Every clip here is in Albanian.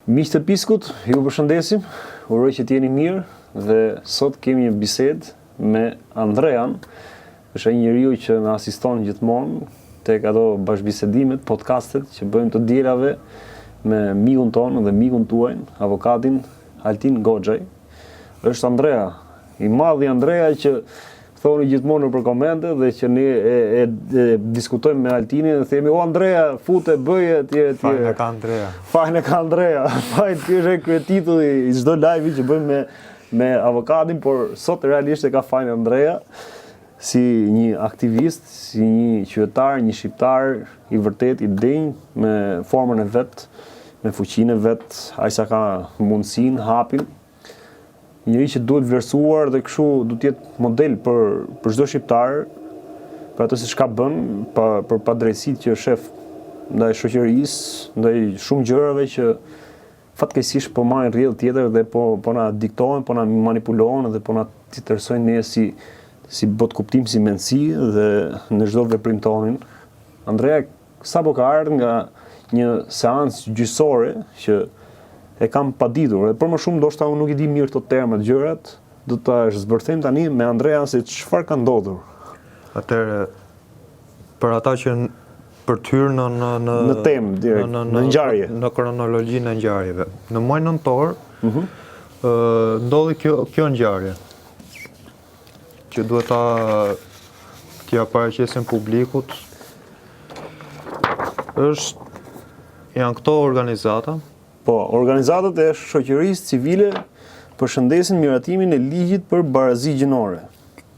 Miq të Piskut, ju përshëndesim, uroj që t'jeni mirë dhe sot kemi një bisedë me Andrean, është një njeriu që na asiston gjithmonë tek ato bashkëbisedimet, podcastet që bëjmë të dielave me mikun tonë dhe mikun tuaj, avokatin Altin Goxhaj. Është Andrea, i madhi Andrea që thoni gjithmonë për komente dhe që ne e diskutojmë me Altinin dhe themi, o Andrea, fute, bëje, tjere. Fajnë ka Andrea. Fajnë ka Andrea. Fajnë është kërë titulli i çdo live që bëjmë me avokatin, por sot realisht e ka fajnë Andrea, si një aktivist, si një qytetar, një shqiptar i vërtet, i denj, me formën e vet, me fuqinë e vet, ai sa ka mundësinë, hapin. Njëri që duhet vlerësuar dhe kështu duhet jetë model për çdo shqiptar, për ato se çka bën, për padrejësitë që shef ndaj shoqërisë, ndaj shumë gjërave që fatkeqësisht po marrin rrjedh tjetër dhe po na diktojnë, po na manipulojnë dhe po na titërsojnë ne si bot kuptim, si mendësi dhe në çdo veprim tonin. Andrea sapo ka ardhur nga një seancë gjyqësore që e kam paditur, dhe për më shumë ndoshta unë nuk i di mirë këto termat, gjërat, do ta zbërthejmë tani me Andrea se çfarë ka ndodhur. Atëherë, për ata që për të hyrë në temë direkt, në ngjarje, në kronologjinë e ngjarjeve. Në muajin nëntor, ndodhi kjo ngjarje, që duhet t'ja paraqesim publikut. Janë këto organizata. Po, organizatat e shoqërisë civile përshëndesin miratimin e ligjit për barazi gjinore.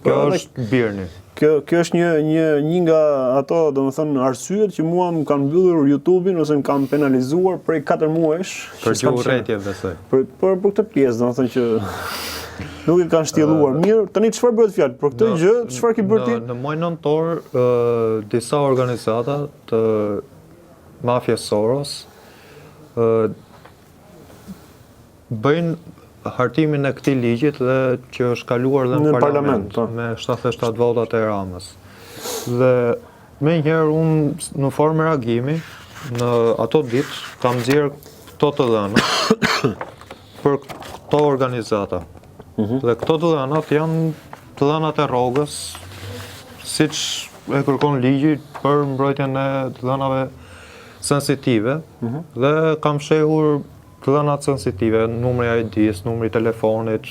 Kjo është birni. Kjo është një nga ato, domethënë, arsyet që mua më kanë mbyllur YouTube-in ose më kanë penalizuar prej 4 muajsh. Për gjuhërretje besoj. Për këtë pjesë, domethënë që nuk e kanë shtjelluar mirë. Tani çfarë bëhet fjalë? Për këtë gjë, çfarë ke bërë ti? Në muajin nëntor, disa organizata të mafjes Soros bëjnë hartimin e këtij ligjit dhe që është kaluar dhe në parlament me 77 votat e Ramës. Dhe menjëherë unë në formë reagimi në ato ditë kam nxjerr këto të dhëna për këto organizata. Dhe këto të dhënat janë të dhënat e rrogës, siç e kërkon ligji për mbrojtjen e të dhënave sensitive, dhe kam fshehur të dhënat sensitive, numri ID-s, numri telefonit.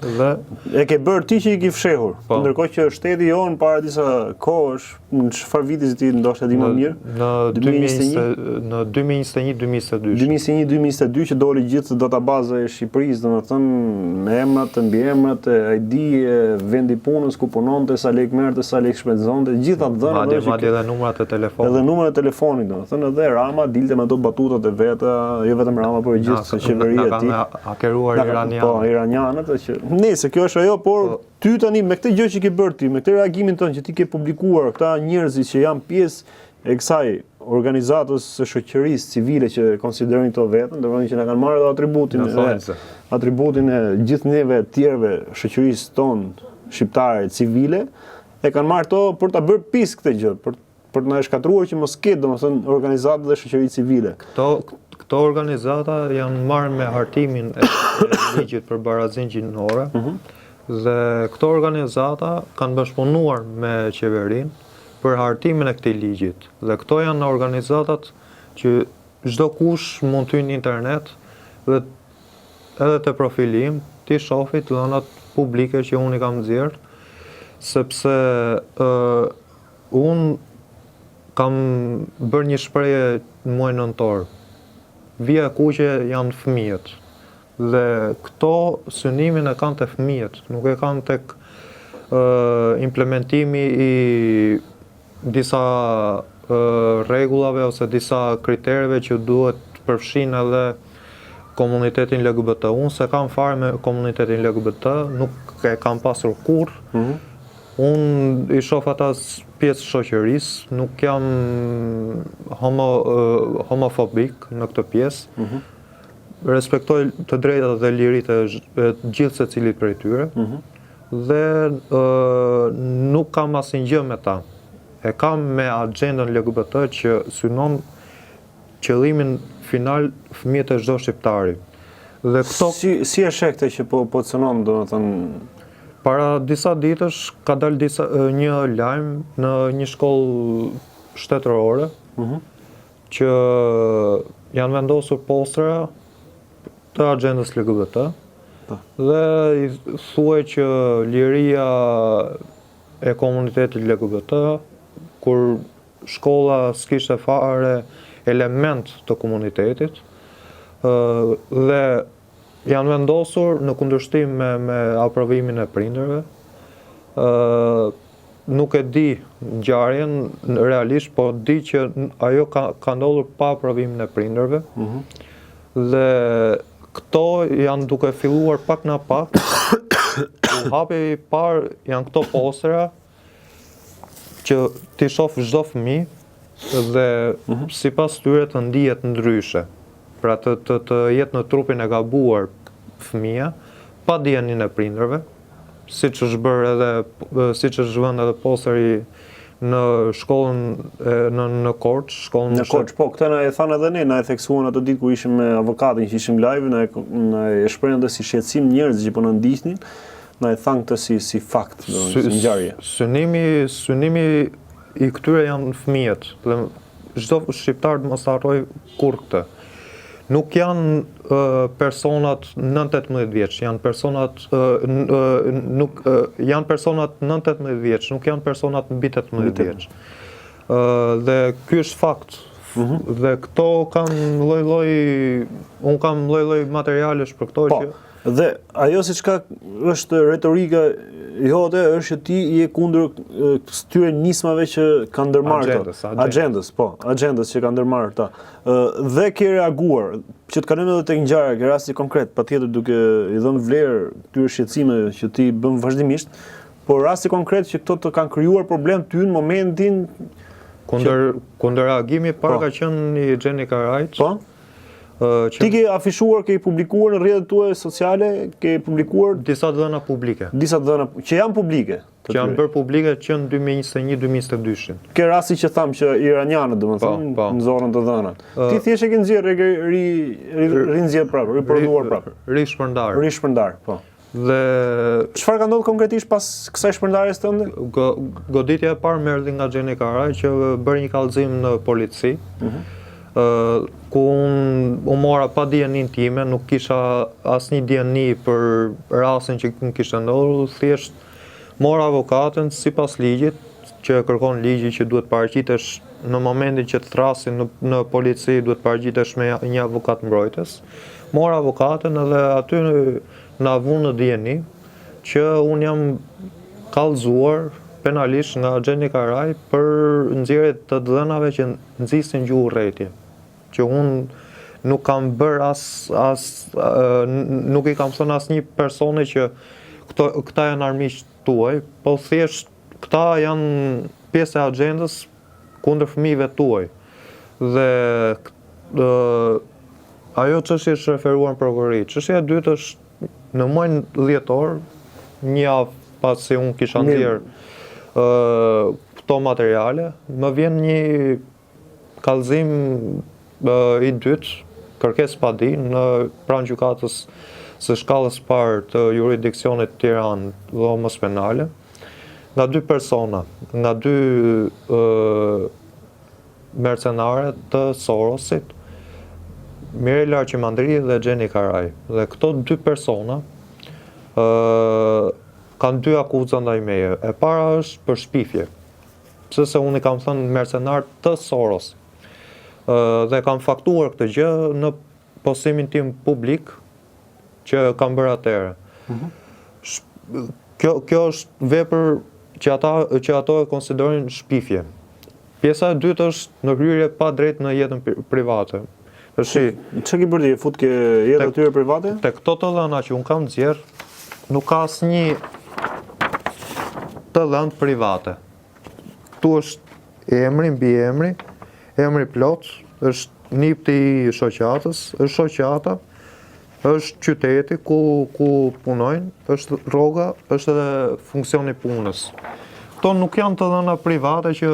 Dhe e ke bërë ti që i ke fshehur. Ndërkohë që shteti jonë para disa kohësh, në çfarë viti ti ndoshta di më mirë? Në 2021-2022. 2021-2022 që doli gjithë databaza e Shqipërisë, domethënë me emrat, mbiemrat, ID, vendi punës, ku punonte, sa lekë merrte, sa lekë shpenzonte, gjitha të dhënat. Madje edhe numrat e telefonit. Edhe numrat e telefonit, domethënë edhe Rama dilte me ato batutat e veta, jo vetëm Rama, por gjithë qeveria e tij. Na hakeruar iranianët. Po, iranianët që nëse kjo është ajo, por ty tani me këtë gjë që ke bërë ti, me këtë reagimin tënd që ti ke publikuar, këta njerëzit që janë pjesë e kësaj organizatës së shoqërisë civile që konsiderojnë këto veten, domethënë që na kanë marrë atributin e gjithë neve të tjerëve shoqërisë tonë shqiptare civile, e kanë marrë to për ta bërë pis këtë gjë, për të na shkatruar që mos ketë domethënë organizata dhe shoqëri civile. Këto organizata janë marrë me hartimin e ligjit për barazin gjinore, dhe këto organizata kanë bashkëpunuar me qeverinë për hartimin e këtij ligjit. Dhe këto janë organizatat që çdo kush mund të hyjë në internet dhe edhe te profili im ti shohë të dhënat publike që unë i kam nxjerr, sepse unë kam bërë një shprehje në muajin nëntor. Vija kuqe janë fëmijët. Dhe këto synimin e kanë të fëmijët, nuk e kanë tek implementimi i disa rregullave ose disa kritereve që duhet përfshin edhe komunitetin LGBT. Unë se kam fare me komunitetin LGBT, nuk e kam pasur kurrë. Unë i shoh ata pjesë shoqërisë, nuk jam homofobik në këtë pjesë. Respektoj të drejtat dhe liritë e gjithë secilit prej tyre. Dhe nuk kam asnjë gjë me ta. E kam me agendën LGBT që synon qëllimin final fëmijët e çdo shqiptari. Dhe këto si e sheh këtë që po cënon, domethënë para disa ditësh ka dalë një lajm në një shkollë shtetërore që janë vendosur postra të agendës LGBT dhe i thuaj që liria e komunitetit LGBT, kur shkolla s'kishte fare element të komunitetit, dhe janë vendosur në kundërshtim me aprovimin e prindërve. Nuk e di ngjarjen realisht, po di që ajo ka ndodhur pa aprovimin e prindërve. Dhe këto janë duke filluar pak na pak. Hapi i parë janë këto postera që ti shoh çdo fëmijë dhe sipas tyre të ndihet ndryshe. Pra të jetë në trupin e gabuar fëmia, pa dijenin e prindërve, siç është vënë edhe posteri në shkollën në Korç, shkollën në Korç. Po, këtë na e thanë edhe ne, na e theksuan atë ditë kur ishim me avokatin, që ishim live, na e shprehën edhe si shqetësim njerëz që po na ndiqnin, na e thanë këtë si fakt, si ngjarje. Synimi i këtyre janë fëmijët, dhe çdo shqiptar mos harroj kurrë këtë. Nuk janë personat 9-18 vjeç, janë personat janë personat 9-18 vjeç, nuk janë personat mbi 18 vjeç. Dhe ky është fakt. Dhe këto kanë unë kam lloj-lloj materialesh për këto që dhe ajo si çka është retorika jote është që ti je kundër këtyre nismave që kanë ndërmarrë agendës që kanë ndërmarrë ta. Dhe ke reaguar, që të kalojmë edhe tek ngjarja, ke rasti konkret, patjetër duke i dhënë vlerë këtyre shqetësimeve që ti bën vazhdimisht, por rasti konkret që këto të kanë krijuar problem ty në momentin kundër reagimi parë ka qenë i Gjeni Karajt. Po. Ti ke afishuar, ke publikuar në rrjetet tuaja sociale, ke publikuar disa dhëna publike. Disa dhëna që janë publike. Që janë bërë publike që në 2021-2022. Ke rasti që thamë që iranianët, domethënë, nxorën të dhënat. Ti thjesht e ke nxjerrë, rinxjerr prapë, riprodhuar prapë. Rishpërndar, po. Dhe çfarë ka ndodhur konkretisht pas kësaj shpërndarjes tënde? Goditja e parë më erdhi nga Gjeni Karaj që bëri një kallëzim në polici. Ku unë mora pa dijenin time, nuk kisha asnjë dijeni për rastin që më kishte ndodhur, thjesht mora avokatën sipas ligjit, që kërkon ligji që duhet paraqitesh në momentin që të thrasin në polici, duhet paraqitesh me një avokat mbrojtës. Mora avokatën edhe aty na vun në dijeni që unë jam kallëzuar penalisht nga Gjeni Karaj për nxjerrje të dhënave që nxisin gjuhë urrëtie. Që unë nuk kam bërë nuk i kam thënë asnjë personi që këta janë armiqt tuaj, po thjesht këta janë pjesë e agendës kundër fëmijëve tuaj. Dhe ajo çështje është referuar në prokurori. Çështja e dytë është në muajin dhjetor, një javë pasi unë kisha nxjerr këto materiale, më vjen një kallëzim i dytë, kërkesë pa di, në pranë gjykatës së shkallës parë të jurisdiksionit Tiranë dhe dhomës penale, nga 2 persona, nga 2 mercenare të Sorosit, Mirela Arqimandri dhe Gjeni Karaj. Dhe këto 2 persona kanë 2 akuza ndaj meje. E para është për shpifje, sepse unë i kam thënë mercenar të Soros. Dhe kam faktuar këtë gjë në postimin tim publik që kam bërë atëherë. Kjo është vepër që ato e konsiderojnë shpifje. Pjesa e dytë është në hyrje pa drejt në jetën private. Çfarë ke bërë ti? Fut ke jetën tyre private? Te këto të dhëna që un kam nxjerr, nuk ka asnjë të dhënë private. Tu është emri mbi emri, emri plot, është nipti i shoqatës, është shoqata, është qyteti ku punojnë, është rroga, është edhe funksioni punës. Këto nuk janë të dhëna private që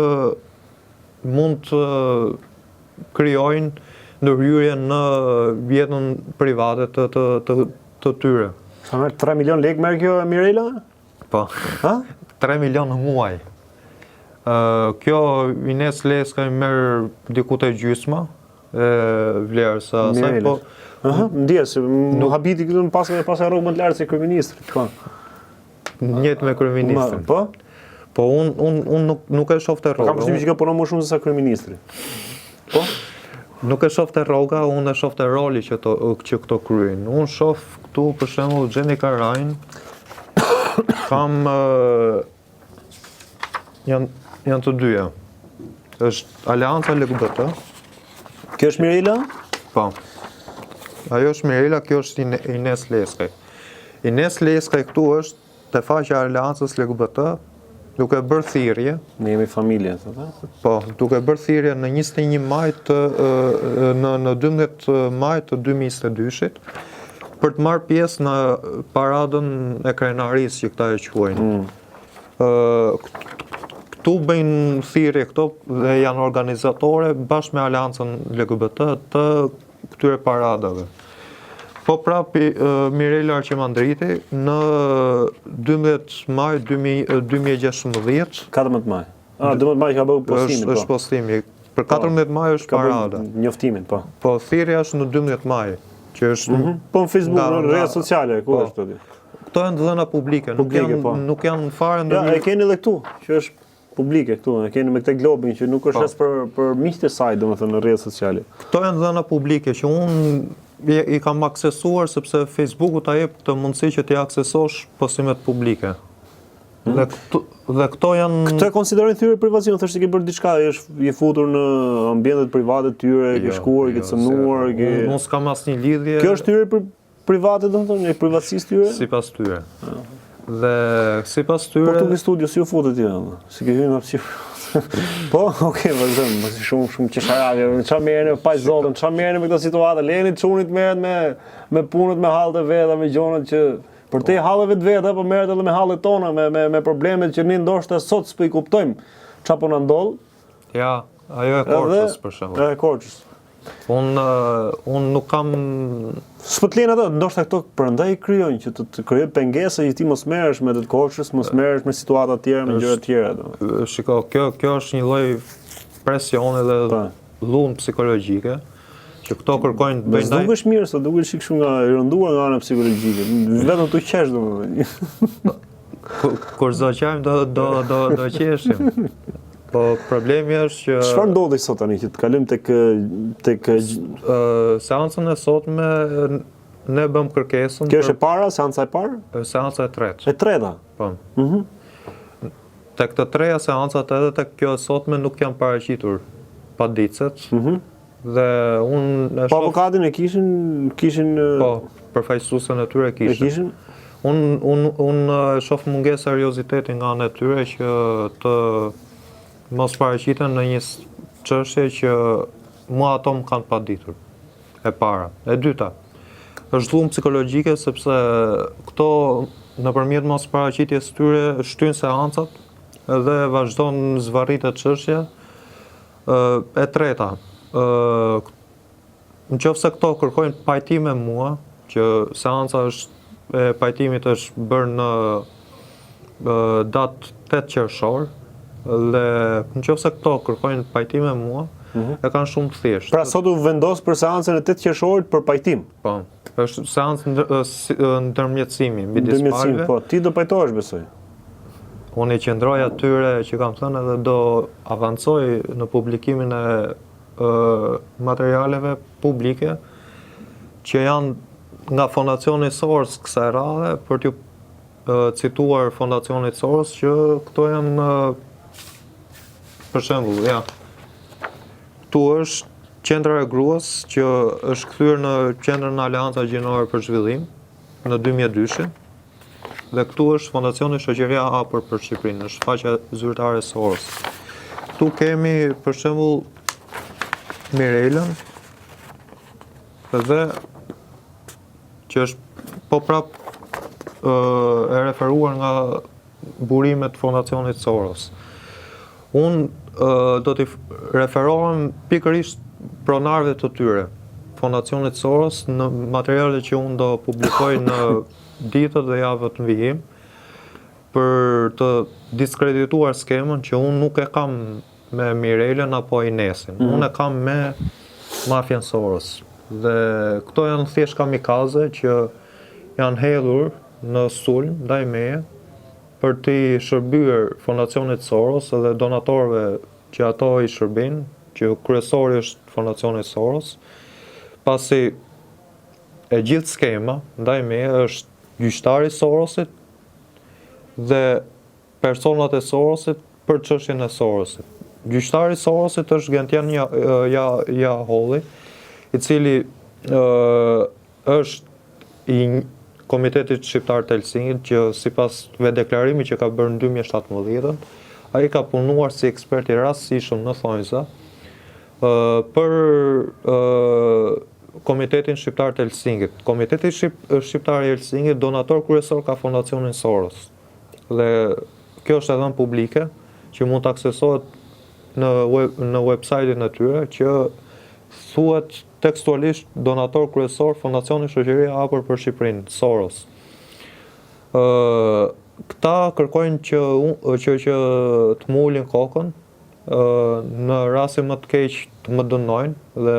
mund të krijojnë ndërhyrje në jetën private të tyre. Sa merr 3 milion lekë merr kjo Mirela? Po. Ha? 3 milion në muaj. Kjo Ines Leska i merr diku te gjysma e vlerës së asaj, po. Ndjes, nuk habiti këtu në pas rrogë më të lartë se kryeministri. Njëjtë me kryeministrin. Po? Po unë nuk e shoh te rroga. Kam përshtypjen që ka punon më shumë se sa kryeministri. Po? Nuk e shoh te rroga, unë e shoh te roli që këto kryejnë. Unë shoh këtu për shembull Xhendi Karajin. Kam janë të dyja. Është Aleanca LGBT. Kjo është Mirela? Po. Ajo është Mirela, kjo është Ines Leskaj. Ines Leskaj këtu është te faqja e Aleancës LGBT, duke bërë thirrje. Ne jemi familje, thotë. Po, duke bërë thirrje në 21 maj në 12 maj të 2022-shit për të marrë pjesë në paradën e krenarisë që këta e quajnë. Këtu bëjnë thirrje këto dhe janë organizatore bashkë me Aleancën LGBT të këtyre paradave. Po prapi Mirela Arqimandriti në 12 maj 2016. 14 maj. 12 maj ka bërë postimin, po. Është postimi. Për 14 maj është parada. Njoftimin, po. Po thirrja është në 12 maj, që është po në Facebook, në rrjetet sociale, ku është aty? Këto janë dhëna publike, nuk janë fare ndonjë. Ja, e keni edhe këtu, që është publike këtu, e keni me këtë globin që nuk është as për miqtë e saj, domethënë në rrjetet sociale. Këto janë dhëna publike që unë i kam aksesuar sepse Facebooku ta jep këtë mundësi që ti aksesosh postimet publike. Dhe këto janë... Këto e konsiderojnë thyrje privacion, thështë ke bërë diçka, je futur në ambientet private të tyre, ke shkuar, ke cënuar, ke... Unë s'kam asnjë lidhje... Kjo është thyrje private, domethënë, e privatësisë tyre? Sipas tyre. Dhe sipas tyre... Po tu ke studio, si u futet ti? Si ke hyrë në hapësirë? Po, okay, vazhdojmë, shumë qesharake, çfarë merrni pa zotën, çfarë merrni me këtë situatë? Leni çunit merret me punët, me hallet e veta, me gjonat që për te halleve të veta, po merret edhe me hallet tona, me problemet që ne ndoshta sot s'po i kuptojmë çfarë po na ndodh. Ja, ajo e Korçës për shembull. E Korçës. Unë nuk kam... S'po të lejnë ato, ndoshta këto prandaj krijojnë që të krijojë pengesë që ti mos merresh me të Korçës, mos merresh me situata të tjera, me gjëra të tjera. Shiko, kjo është një lloj presioni dhe dhunë psikologjike që këto kërkojnë të bëjnë. Dukesh mirë, sot dukesh shumë nga i rënduar nga ana psikologjike. Vetëm tu qesh domethënë. Kur zoqajmë do qeshim. Po problemi është që... Çfarë ndodhi sot tani që të kalojmë tek seancën e sotme ne bëm kërkesën. Kjo është e para, seanca e parë? Seanca e tretë. E treta. Po. Tek të treja seancat edhe tek kjo e sotme nuk janë paraqitur padicet. Dhe unë po avokatin e kishin po, përfaqësuesen e tyre kishin. E kishin? Unë shoh mungesë serioziteti nga ana e tyre që të mos paraqiten në një çështje që mua ato më kanë paditur. E para. E dyta, është dhunë psikologjike sepse këto nëpërmjet mos paraqitjes tyre shtyn seancat dhe vazhdon zvarritet çështja. E treta, nëse këto kërkojnë pajtim me mua, që seanca e pajtimit është bërë në datë 8 qershor, dhe nëse këto kërkojnë pajtim me mua, e kanë shumë të thjeshtë. Pra sot u vendos për seancën e 8 qershorit për pajtim. Po, është seancë ndërmjetësimi midis palëve. Po, ti do pajtohesh besoj. Unë i qëndroj atyre që kam thënë edhe do avancoj në publikimin e materialeve publike që janë nga Fondacioni Soros kësaj radhe, për t'ju cituar Fondacionit Soros që këto janë për shembull, ja. Tu është qendra e gruas që është kthyer në qendrën e Aleanca Gjinore për Zhvillim në 2002-shin. Dhe këtu është Fondacioni Shoqëria e Hapur për Shqipërinë, është faqja zyrtare e Soros. Tu kemi për shembull Mirelën dhe që është po prap e referuar nga burimet Fondacionit Soros. Unë do t'i referohem pikërisht pronarëve të tyre, Fondacionit Soros, në materialet që unë do publikoj në ditët dhe javët në vijim, për të diskredituar skemën që unë nuk e kam me Mirelen apo Inesin. Unë e kam me mafjen Soros. Dhe këto janë thjesht kamikaze që janë hedhur në sulm ndaj meje për t'i shërbyer Fondacionit Soros edhe donatorëve që ato i shërbin, që kryesori është Fondacioni Soros, pasi e gjithë skema ndaj meje është gjyqtari Sorosit dhe personat e Sorosit për çështjen e Sorosit. Gjyqtari Sorosit është Gentian Holli, i cili është i Komitetit Shqiptar të Helsinkit, që sipas deklarimit që ka bërë në 2017, ai ka punuar si ekspert i rastësishëm në thonjza për Komitetin Shqiptar të Helsinkit. Komiteti Shqiptar i Helsinkit, donator kryesor ka Fondacionin Soros. Dhe kjo është edhe publike, që mund të aksesohet në website-in e tyre, që thuhet tekstualisht donator kryesor Fondacioni Shoqëria e Hapur për Shqipërinë, Soros. Këta kërkojnë që të më ulin kokën, në rastin më të keq të më dënojnë, dhe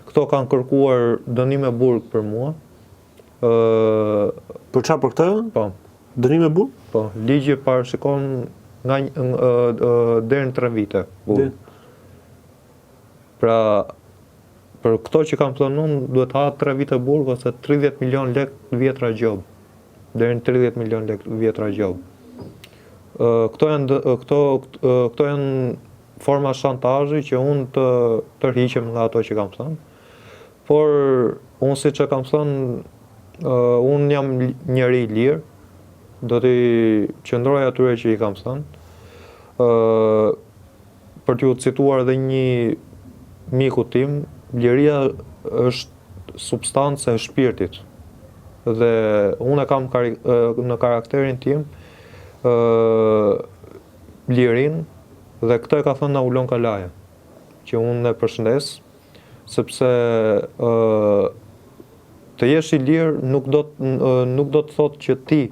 këto kanë kërkuar dënime burg për mua. Për çfarë për këtë? Po. Dënime burg? Po, ligji parashikon deri në 3 vite burg. Pra, për këto që kam planuar, duhet ha 3 vite burg ose 30 milion lek vjetra gjob. Deri në 30 milion lek vjetra gjob. Këto janë forma shantazhi që unë të tërhiqem nga ato që kam thënë. Por unë siç e kam thënë, unë jam njeri i lirë, do t'i qëndroj atyre që i kam thënë. Për t'ju cituar edhe një miku tim, liria është substancë e shpirtit. Dhe unë e kam në karakterin tim lirin, dhe këtë e ka thënë Naulon Kalaja, që unë e përshëndes, sepse të jesh i lirë nuk do të thotë që ti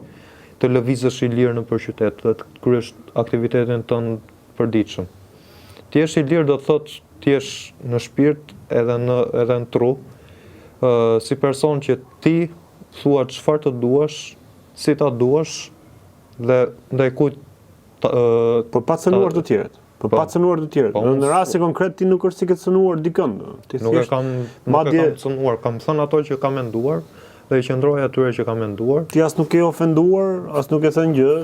të lëvizësh i lirë nëpër qytet, dhe të kryesh aktivitetin tënd përditshëm. Të jesh i lirë do të thotë të jesh në shpirt edhe në tru, si person që ti thua çfarë të duash, si ta duash, dhe ndaj kujt por pa cënuar të tjerët. Por pa cënuar të tjerët. Në rasti konkret ti nuk është si ke cënuar dikën. Nuk e kam cënuar, kam thënë ato që kam menduar dhe i qëndroj atyre që kam menduar. Ti as nuk e ofenduar, as nuk e thënë gjë.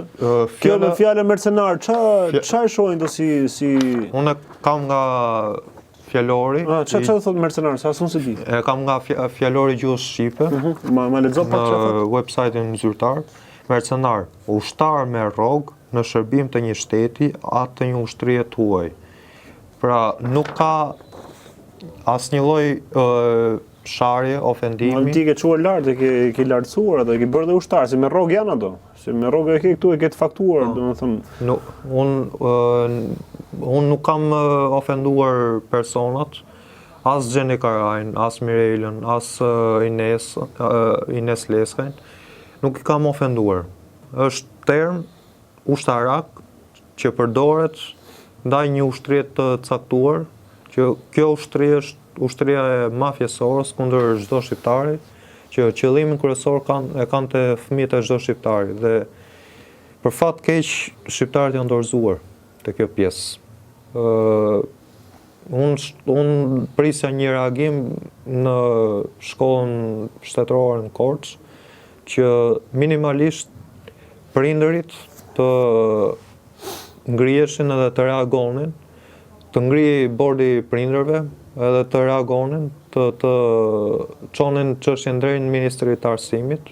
Kjo me fjalë mercenar, çfarë shohin të si unë kam nga fjalori. Çfarë thot mercenar, sa unë se di. E kam nga fjalori gjuhës shqipe. Ma lexo pak çfarë. Në website-in zyrtar, mercenar, ushtar me rrogë në shërbim të një shteti, atë të një ushtrie të huaj. Pra, nuk ka asnjë lloj sharje, ofendimi. Ti ke quar lart, ke lartësuar ato, ke bërë dhe ushtar, si me rrogë janë ato. Si me rrogë e ke këtu, e ke të faktuar, domethënë. Unë nuk kam ofenduar personat, as Gjeni Karajn, as Mirelen, as Ines Leskajn, nuk i kam ofenduar. Është term ushtarak që përdoret ndaj një ushtrie të caktuar, që kjo ushtrie është ushtria e mafjes Soros kundër çdo shqiptari, që qëllimin kryesor e kanë te fëmijët e çdo shqiptari, dhe për fat keq shqiptarët janë dorëzuar te kjo pjesë. Unë prisja një reagim në shkollën shtetërore në Korçë, që minimalisht prindërit të ngriheshin edhe të reagonin, të ngrihej bordi i prindërve edhe të reagonin, të çonin çështjen drejt në Ministrinë të Arsimit,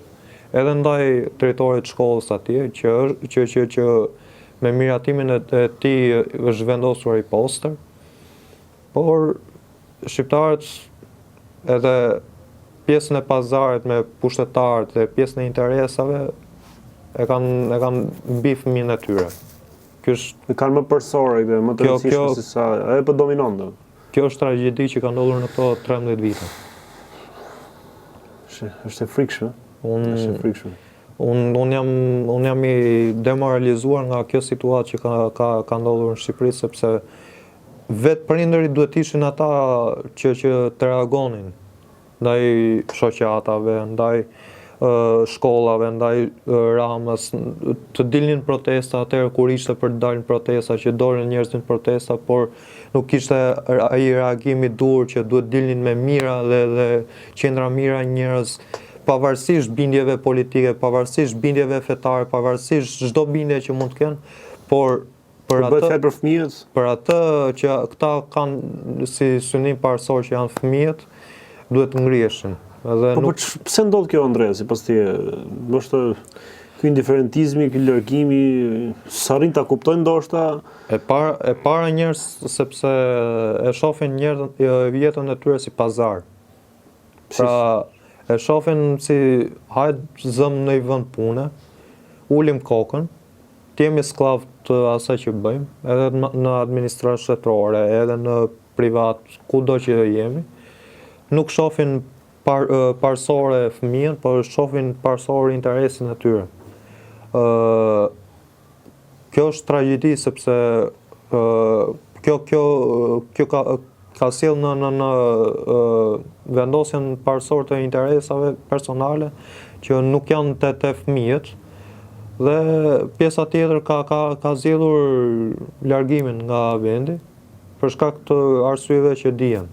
edhe ndaj drejtorit të shkollës atje, që me miratimin e tij është vendosur ai poster. Por shqiptarët edhe pjesën e pazarit me pushtetarët dhe pjesën e interesave e kanë mbi fëmijën e tyre. E kanë më përsore dhe më të rëndësishme se sa, edhe për dominon do. Kjo është tragjedi që ka ndodhur në këto 13 vite. Është e frikshme. Është e frikshme. Unë jam i demoralizuar nga kjo situatë që ka ndodhur në Shqipëri, sepse vetë prindërit duhet ishin ata që të reagonin ndaj shoqatave, ndaj shkollave, ndaj Ramës, të dilnin protesta atëherë kur ishte për të dalë protesta, që dolën njerëzit në protesta, por nuk ishte ai reagimi dur që duhet dilnin me mira dhe qendra mira njerëz, pavarësisht bindjeve politike, pavarësisht bindjeve fetare, pavarësisht çdo bindje që mund të kenë, por për atë që këta kanë si synim parësor që janë fëmijët, duhet ngriheshin. Pse ndodh kjo, Andrea, sipas teje? Ndoshta ky indiferentizmi, ky largimi, s'arrin ta kuptojnë ndoshta? E para njerëz sepse e shohin jetën e tyre si pazar. Pra e shohin si hajde zëm në një vend pune, ulim kokën, të jemi skllav të asaj që bëjmë, edhe në administratë shtetërore, edhe në privat, kudo që jemi. Nuk shohin parësore fëmijën, por shohin parësore interesin e tyre. Kjo është tragjedi sepse kjo ka sjell në vendosjen parësore të interesave personale që nuk janë te fëmijët, dhe pjesa tjetër ka zgjedhur largimin nga vendi për shkak të arsyeve që dihen.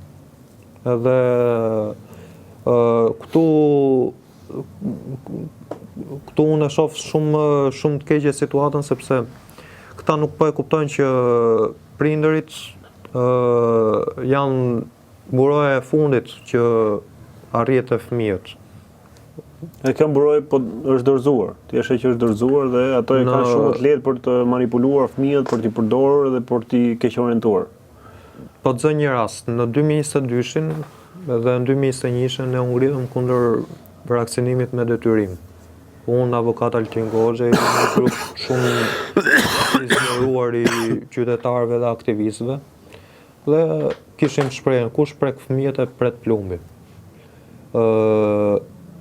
Edhe këtu unë e shoh shumë të keqe situatën, sepse këta nuk po e kuptojnë që prindërit janë buroja e fundit që arrihet te fëmijët. E kjo mburoj po është dorëzuar. Ti e sheh që është dorëzuar dhe ato e kanë shumë të lehtë për të manipuluar fëmijët, për t'i përdorur dhe për t'i keqorientuar. Po të zë një rast, në 2022-shin dhe në 2021-shin ne u ngritëm kundër vaksinimit me detyrim. Unë, avokat Altin Goxha, një grup shumë i zgjeruar i qytetarëve dhe aktivistëve, dhe kishim shprehjen kush prek fëmijët e pret plumbi.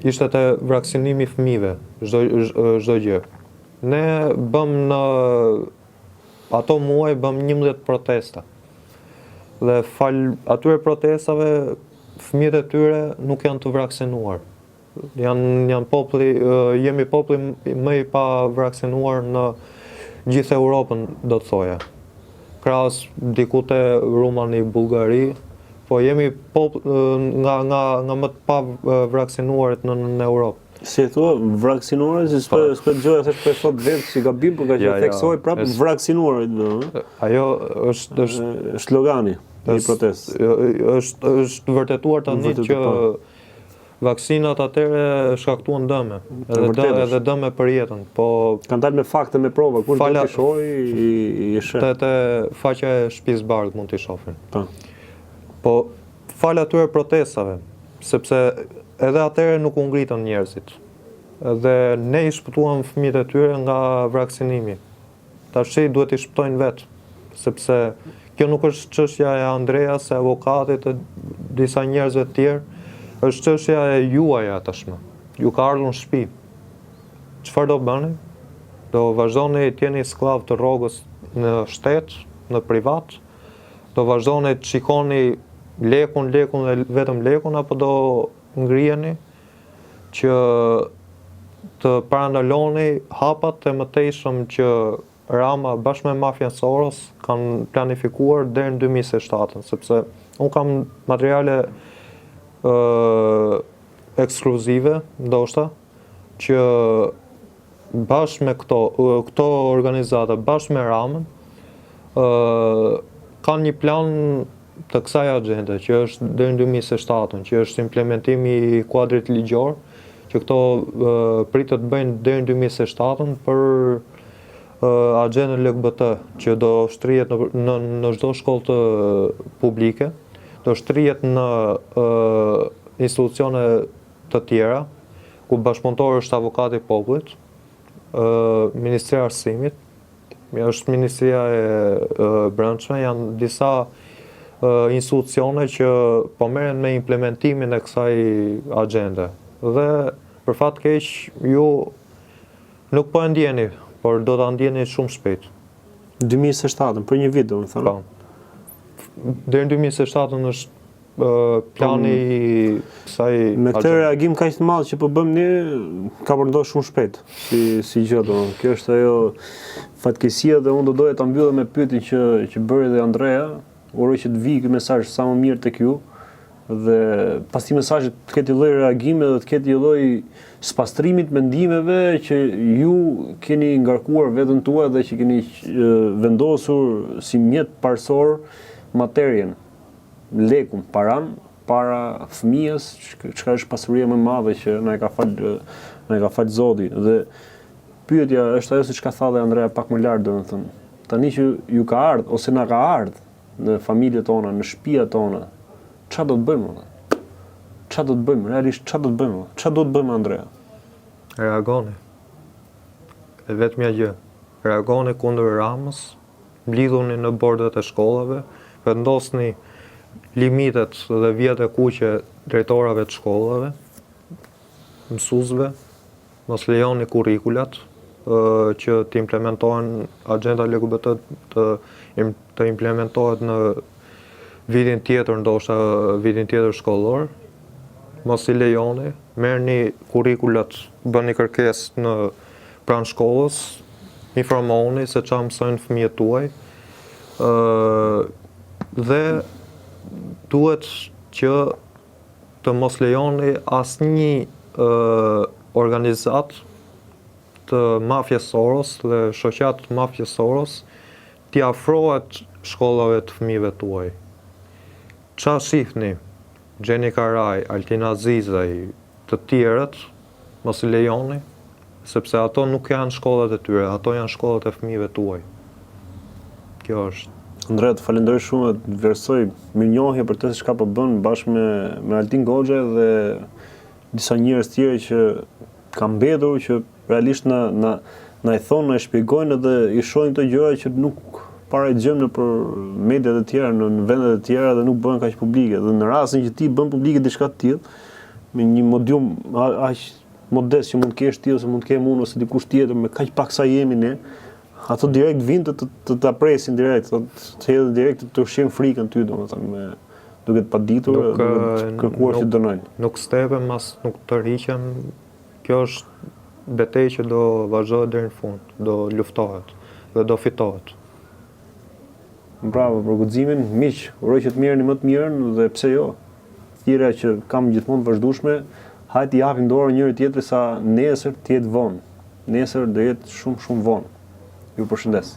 Ishte te vaksinimi i fëmijëve, çdo gjë. Ne bëm në ato muaj 11 protesta. Dhe fal atyre protestave, fëmijët e tyre nuk janë të vaksinuar. Janë populli, jemi populli më i pa vaksinuar në gjithë Europën, do të thoja. Krahas diku te Rumani, Bullgari, po jemi nga më të pa vaksinuarit në Europë. Si e thua, vaksinuarit, si s'ka dëgjoja se shpesh thot vetë si gabim, por ka që theksoj prapë vaksinuarit. Ajo është slogani i protestë. Është vërtetuar tani që vaksinat atëre shkaktuan dëme, edhe dëme për jetën. Po kanë dalë me fakte, me prova, kur do të shohë i sheh. Te faqja e Shtëpisë Bardh mund t'i shohin. Po fal atyre protestave, sepse edhe atëre nuk u ngritën njerëzit. Dhe ne i shpëtuam fëmijët e tyre nga vaksinimi. Tash duhet i shpëtojnë vetë, sepse kjo nuk është çështja e Andreas, e avokatit, e disa njerëzve të tjerë, është çështja e juaja tashmë. Ju ka ardhur në shtëpi. Çfarë do bëni? Do vazhdoni të jeni skllav të rrogës në shtet, në privat? Do vazhdoni të shikoni lekun dhe vetëm lekun, apo do ngriheni që të parandaloni hapat e mëtejshëm që Rama bashkë me mafian Soros kanë planifikuar deri në 2027, sepse unë kam materiale ekskluzive, ndoshta, që bashkë me këto organizata, bashkë me Ramën, kanë një plan të kësaj agende, që është deri në 2027, që është implementimi i kuadrit ligjor, që këto pritet të bëjnë deri në 2027 për agendën LGBT, që do shtrihet në çdo shkollë të publike, do shtrihet në institucione të tjera, ku bashkëpunëtor është avokati i popullit, Ministria e Arsimit, është Ministria e Brendshme, janë disa institucione që po merren me implementimin e kësaj agjende. Dhe për fat keq ju nuk po e ndjeni, por do ta ndjeni shumë shpejt. 2027, për një vit domethënë. Po. Deri në 2027 është plani i kësaj me këtë reagim kaq të madh që po bëjmë ne ka përndosur shumë shpejt si gjë domethënë. Kjo është ajo fatkeqësia dhe unë do doja ta mbyllem me pyetjen që bëri dhe Andrea. Uroj që të vijë ky mesazh sa më mirë tek ju dhe pas këtij mesazhi të ketë lloj reagime dhe të ketë lloj spastrimi të mendimeve që ju keni ngarkuar veten tuaj dhe që keni vendosur si mjet parsor materien, lekun, para fëmijës, çka është pasuria më e madhe që na e ka fal Zoti. Dhe pyetja është ajo siç ka thënë Andrea pak më lart domethënë. Tani që ju ka ardhur ose na ka ardhur në familjet tona, në shtëpiat tona, çfarë do të bëjmë? Çfarë do të bëjmë? Realisht çfarë do të bëjmë? Çfarë do të bëjmë Andrea? Reagoni. E vetmja gjë. Reagoni kundër Ramës, mblidhuni në bordet e shkollave, vendosni limitet dhe vjet e kuqe drejtorave të shkollave, mësuesve, mos lejoni kurrikulat që të implementohen agjenda LGBT të implementohet në vitin tjetër, ndoshta vitin tjetër shkollor. Mos i lejoni, merrni kurrikulat, bëni kërkesë në pranë shkollës, informoni se çfarë mësojnë fëmijët tuaj. Dhe duhet që të mos lejoni asnjë organizat të mafjes Soros dhe shoqat të mafjes Soros t'i afrohet shkollave të fëmijëve tuaj. Çfarë shihni? Gjeni Karaj, Altina Azizaj, të tjerët, mos i lejoni, sepse ato nuk janë shkollat e tyre, ato janë shkollat e fëmijëve tuaj. Kjo është. Andrea, të falenderoj shumë dhe të vlerësoj mirënjohje për të se çka po bën bashkë me Altin Goxha dhe disa njerëz tjerë që kanë mbetur që realisht na i thonë, na i shpjegojnë dhe i shohin këto gjëra që nuk para i gjejmë nëpër mediat e tjera, në vendet e tjera dhe nuk bëhen kaq publike. Dhe në rastin që ti bën publike diçka të tillë, me një modium aq modest që mund të kesh ti ose mund të kem unë ose dikush tjetër me kaq pak sa jemi ne, ato direkt vinë të ta presin direkt, të hedhin direkt të ushqejnë frikën ty domethënë duke të paditur, duke kërkuar që dënojnë. Nuk stepen, mas nuk tërhiqen. Kjo është betejë që do vazhdohet deri në fund, do luftohet dhe do fitohet. Bravo për guximin, miq, uroj që të merreni më të mirën dhe pse jo. Thirrja që kam gjithmonë të vazhdueshme, hajde japim dorë njëri tjetrit sa nesër të jetë vonë. Nesër do jetë shumë vonë. Ju përshëndes.